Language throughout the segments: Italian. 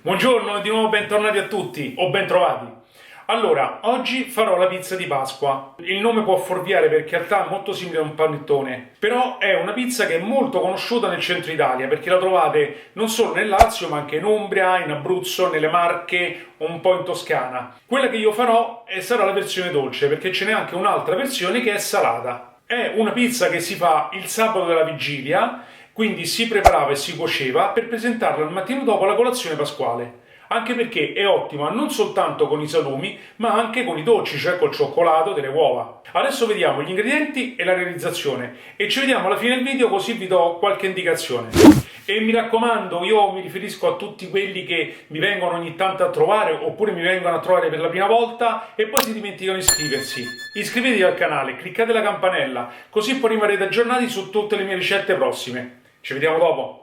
Buongiorno e di nuovo bentornati a tutti, o bentrovati. Allora, oggi farò la pizza di Pasqua. Il nome può fuorviare perché in realtà è molto simile a un panettone, però è una pizza che è molto conosciuta nel centro Italia perché la trovate non solo nel Lazio ma anche in Umbria, in Abruzzo, nelle Marche, un po' in Toscana. Quella che io farò sarà la versione dolce perché ce n'è anche un'altra versione che è salata. È una pizza che si fa il sabato della vigilia, quindi si preparava e si cuoceva per presentarla il mattino dopo la colazione pasquale. Anche perché è ottima non soltanto con i salumi, ma anche con i dolci, cioè col cioccolato, delle uova. Adesso vediamo gli ingredienti e la realizzazione e ci vediamo alla fine del video, così vi do qualche indicazione. E mi raccomando, io mi riferisco a tutti quelli che mi vengono ogni tanto a trovare oppure mi vengono a trovare per la prima volta e poi si dimenticano di iscriversi. Iscrivetevi al canale, cliccate la campanella, così poi rimarrete aggiornati su tutte le mie ricette prossime. Ci vediamo dopo.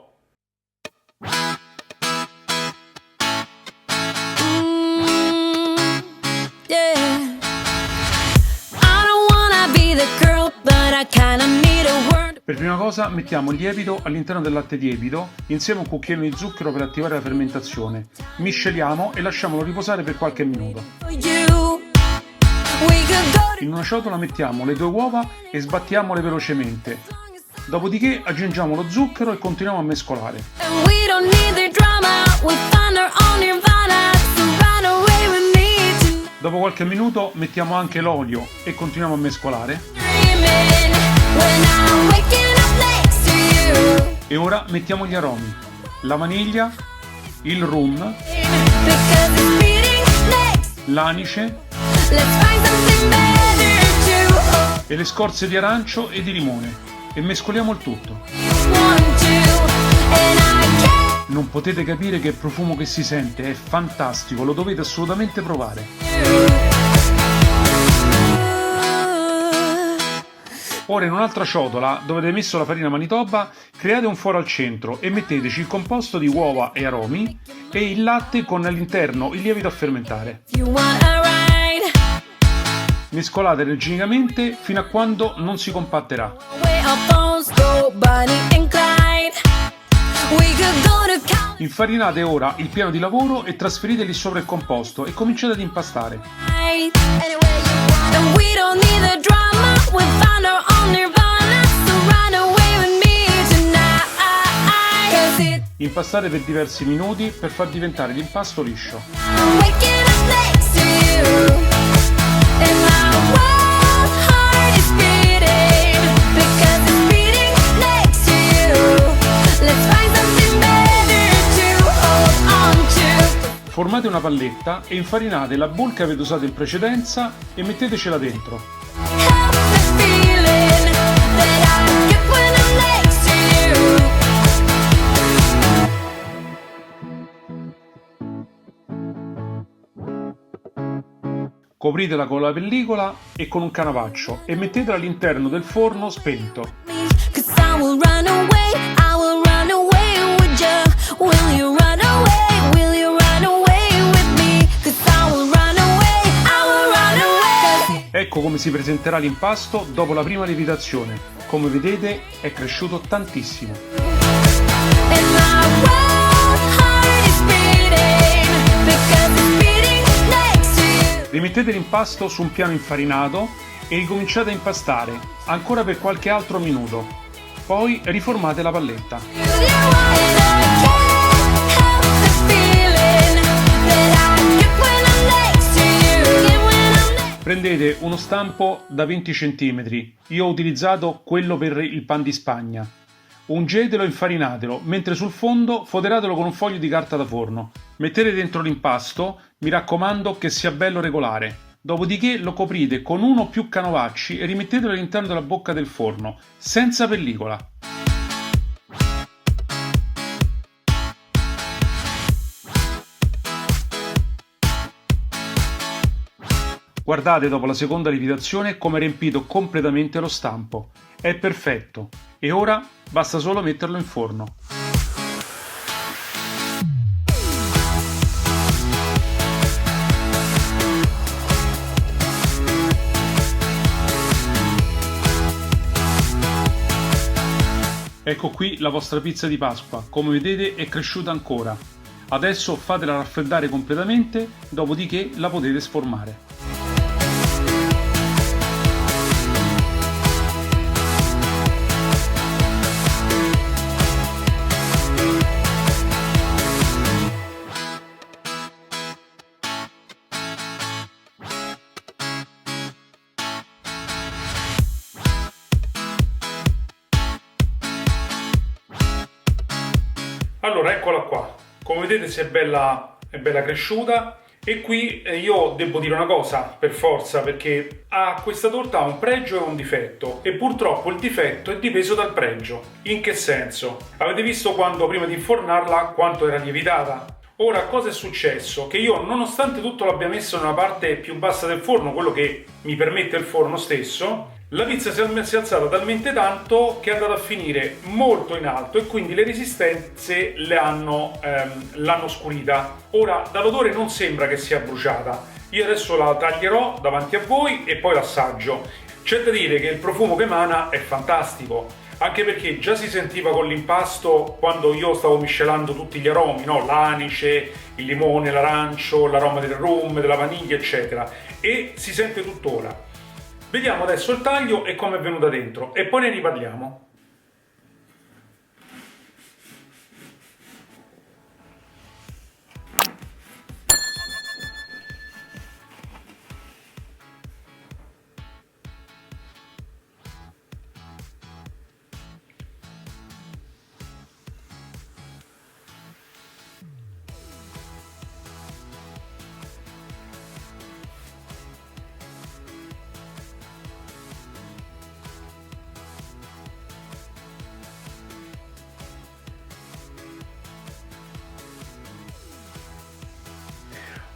Per prima cosa mettiamo il lievito all'interno del latte lievito insieme a un cucchiaino di zucchero per attivare la fermentazione. Misceliamo e lasciamolo riposare per qualche minuto. In una ciotola mettiamo le 2 uova e sbattiamole velocemente. Dopodiché aggiungiamo lo zucchero e continuiamo a mescolare. Dopo qualche minuto mettiamo anche l'olio e continuiamo a mescolare. E ora mettiamo gli aromi: la vaniglia, il rum, l'anice e le scorze di arancio e di limone. E mescoliamo il tutto. Non potete capire che il profumo che si sente, è fantastico, lo dovete assolutamente provare. Ora in un'altra ciotola dove avete messo la farina Manitoba create un foro al centro e metteteci il composto di uova e aromi e il latte con all'interno il lievito a fermentare. Mescolate regicamente fino a quando non si compatterà. Infarinate ora il piano di lavoro e trasferite lì sopra il composto e cominciate ad impastare. Impastate per diversi minuti per far diventare l'impasto liscio. Formate una palletta e infarinate la bowl che avete usato in precedenza e mettetecela dentro. Copritela con la pellicola e con un canavaccio e mettetela all'interno del forno spento. Ecco come si presenterà l'impasto dopo la prima lievitazione. Come vedete è cresciuto tantissimo. Rimettete l'impasto su un piano infarinato e ricominciate a impastare ancora per qualche altro minuto. Poi riformate la palletta. Prendete uno stampo da 20 cm, io ho utilizzato quello per il pan di Spagna. Ungetelo e infarinatelo, mentre sul fondo foderatelo con un foglio di carta da forno. Mettete dentro l'impasto, mi raccomando che sia bello regolare. Dopodiché lo coprite con uno o più canovacci e rimettetelo all'interno della bocca del forno, senza pellicola. Guardate dopo la seconda lievitazione come è riempito completamente lo stampo. È perfetto. E ora basta solo metterlo in forno. Ecco qui la vostra pizza di Pasqua, come vedete è cresciuta ancora. Adesso fatela raffreddare completamente, dopodiché la potete sformare. Allora, eccola qua. Come vedete è bella cresciuta. E qui io devo dire una cosa per forza, perché questa torta ha un pregio e un difetto, e purtroppo il difetto è dipeso dal pregio. In che senso? Avete visto quando prima di infornarla quanto era lievitata? Ora, cosa è successo? Che io, nonostante tutto l'abbia messo nella parte più bassa del forno, quello che mi permette il forno stesso, la pizza si è alzata talmente tanto che è andata a finire molto in alto e quindi le resistenze l'hanno scurita. Ora, dall'odore non sembra che sia bruciata. Io adesso la taglierò davanti a voi e poi l'assaggio. C'è da dire che il profumo che emana è fantastico, anche perché già si sentiva con l'impasto quando io stavo miscelando tutti gli aromi, no? L'anice, il limone, l'arancio, l'aroma del rum, della vaniglia, eccetera, e si sente tuttora. Vediamo adesso il taglio e come è venuta dentro e poi ne riparliamo.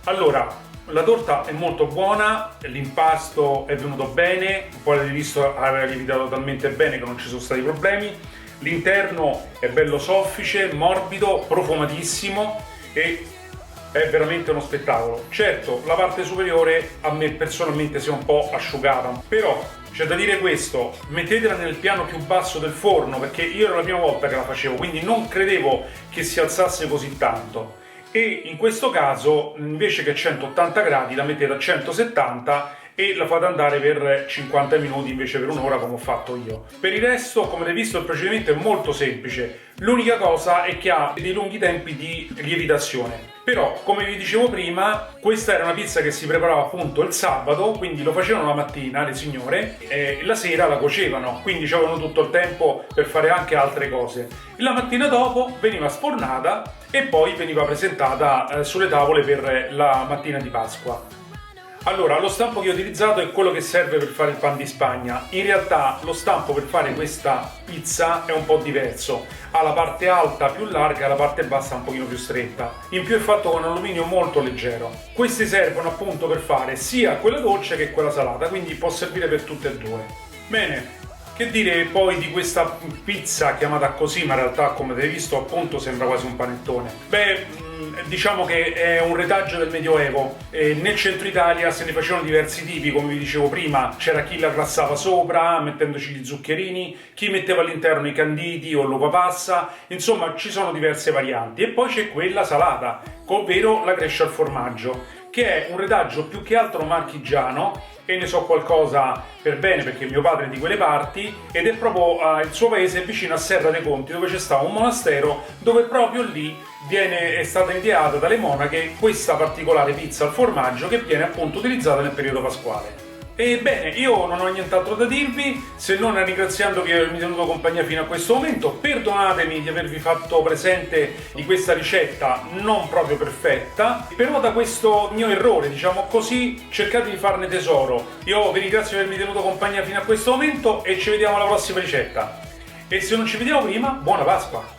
Allora, la torta è molto buona, l'impasto è venuto bene, poi l'avete visto aveva lievitato talmente bene che non ci sono stati problemi, l'interno è bello soffice, morbido, profumatissimo e è veramente uno spettacolo. Certo, la parte superiore a me personalmente si è un po' asciugata, però c'è da dire questo: mettetela nel piano più basso del forno, perché io era la prima volta che la facevo, quindi non credevo che si alzasse così tanto. E in questo caso invece che 180 gradi la mettete a 170 e la fate andare per 50 minuti invece per un'ora come ho fatto io. Per il resto, come avete visto, il procedimento è molto semplice, l'unica cosa è che ha dei lunghi tempi di lievitazione. Però, come vi dicevo prima, questa era una pizza che si preparava appunto il sabato, quindi lo facevano la mattina le signore e la sera la cuocevano, quindi avevano tutto il tempo per fare anche altre cose. La mattina dopo veniva sfornata e poi veniva presentata sulle tavole per la mattina di Pasqua. Allora, lo stampo che ho utilizzato è quello che serve per fare il pan di Spagna. In realtà lo stampo per fare questa pizza è un po' diverso. Ha la parte alta più larga e la parte bassa un pochino più stretta. In più è fatto con alluminio molto leggero. Questi servono appunto per fare sia quella dolce che quella salata, quindi può servire per tutte e due. Bene, che dire poi di questa pizza chiamata così, ma in realtà come avete visto appunto sembra quasi un panettone? Beh, diciamo che è un retaggio del Medioevo. Nel centro Italia se ne facevano diversi tipi, come vi dicevo prima. C'era chi la glassava sopra mettendoci gli zuccherini, chi metteva all'interno i canditi o l'uva passa, insomma ci sono diverse varianti. E poi c'è quella salata, ovvero la crescia al formaggio, che è un retaggio più che altro marchigiano, e ne so qualcosa per bene perché mio padre è di quelle parti, ed è proprio il suo paese vicino a Serra dei Conti, dove c'è stato un monastero dove proprio lì è stata ideata dalle monache questa particolare pizza al formaggio che viene appunto utilizzata nel periodo pasquale. Ebbene, io non ho nient'altro da dirvi, se non ringraziandovi di avermi tenuto compagnia fino a questo momento. Perdonatemi di avervi fatto presente di questa ricetta non proprio perfetta, però da questo mio errore, diciamo così, cercate di farne tesoro. Io vi ringrazio di avermi tenuto compagnia fino a questo momento e ci vediamo alla prossima ricetta. E se non ci vediamo prima, buona Pasqua!